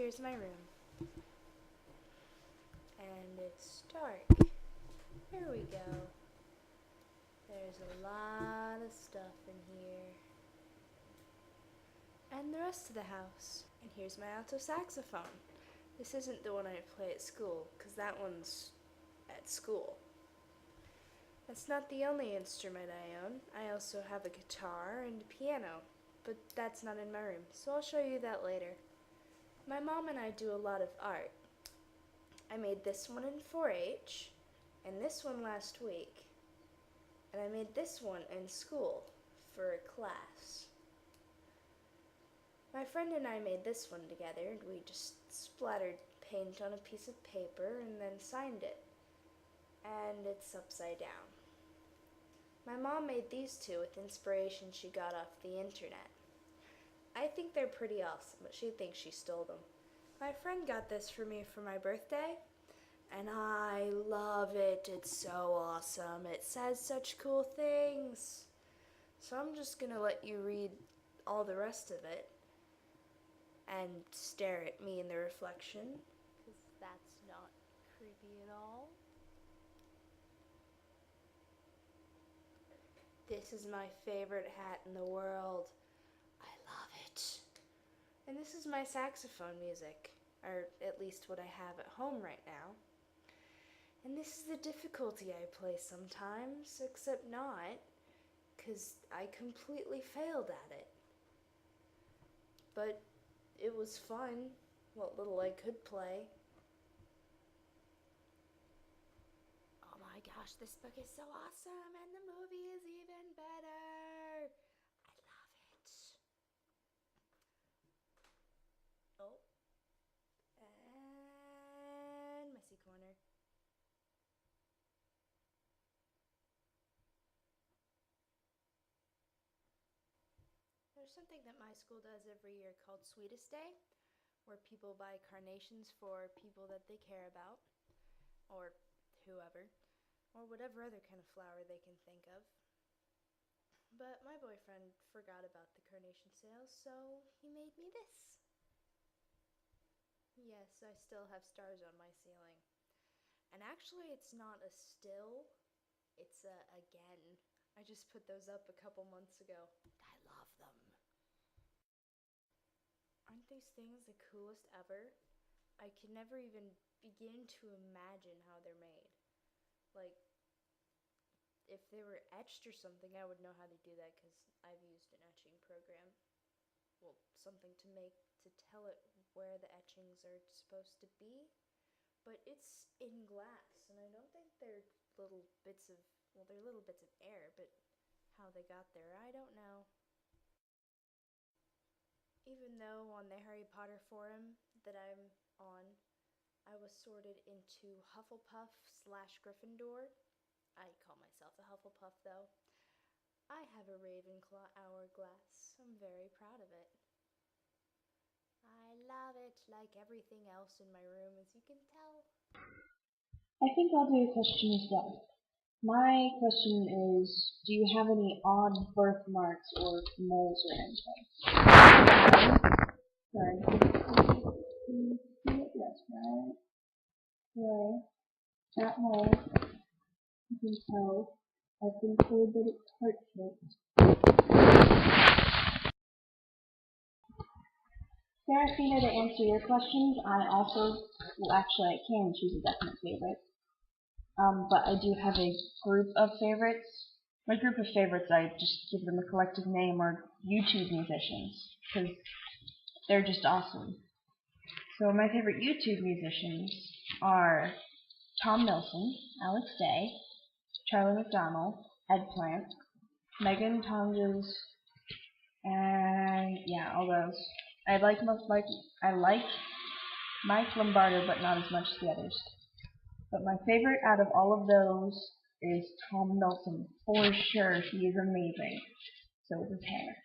here's my room. And it's dark. Here we go. There's a lot of stuff in here. And the rest of the house. And here's my alto saxophone. This isn't the one I play at school, because that one's at school. That's not the only instrument I own. I also have a guitar and a piano, but that's not in my room, so I'll show you that later. My mom and I do a lot of art. I made this one in 4-H, and this one last week, and I made this one in school for a class. My friend and I made this one together, and we just splattered paint on a piece of paper and then signed it. And it's upside down. My mom made these two with inspiration she got off the internet. I think they're pretty awesome, but she thinks she stole them. My friend got this for me for my birthday, and I love it. It's so awesome. It says such cool things. So I'm just gonna let you read all the rest of it and stare at me in the reflection, because that's not creepy at all. This is my favorite hat in the world. I love it. And this is my saxophone music, or at least what I have at home right now. And this is the difficulty I play sometimes, except not, because I completely failed at it. But it was fun, what little I could play. Oh my gosh, this book is so awesome, and the movie is even better. I love it. Oh, and messy corner. There's something that my school does every year called Sweetest Day, where people buy carnations for people that they care about, or whoever, or whatever other kind of flower they can think of. But my boyfriend forgot about the carnation sales, so he made me this. Yes, I still have stars on my ceiling. And actually, it's not a still, it's a again. I just put those up a couple months ago. I love them. Aren't these things the coolest ever? I can never even begin to imagine how they're made. Like, if they were etched or something, I would know how to do that because I've used an etching program. Well, something to tell it where the etchings are supposed to be. But it's in glass, and I don't think they're little bits of, well, they're little bits of air, but how they got there, I don't know. Even though on the Harry Potter forum that I'm on, I was sorted into Hufflepuff / Gryffindor. I call myself a Hufflepuff, though. I have a Ravenclaw hourglass. I'm very proud of it. I love it, like everything else in my room, as you can tell. I think I'll do a question as well. My question is, do you have any odd birthmarks or moles or anything? Sorry. Yes, right. Right. That mole, you can tell. I've been told that it's heart-shaped. Serafina, to answer your questions, I also, well actually I can choose a definite favorite. But I do have a group of favorites. My group of favorites, I just give them a collective name, or YouTube musicians, because they're just awesome. So my favorite YouTube musicians are Tom Nelson, Alex Day, Charlie McDonald, Ed Plant, Megan Tonges, and yeah, all those. I like Mike Lombardo, but not as much as the others. But my favorite out of all of those is Tom Nelson. For sure, he is amazing. So is his hair.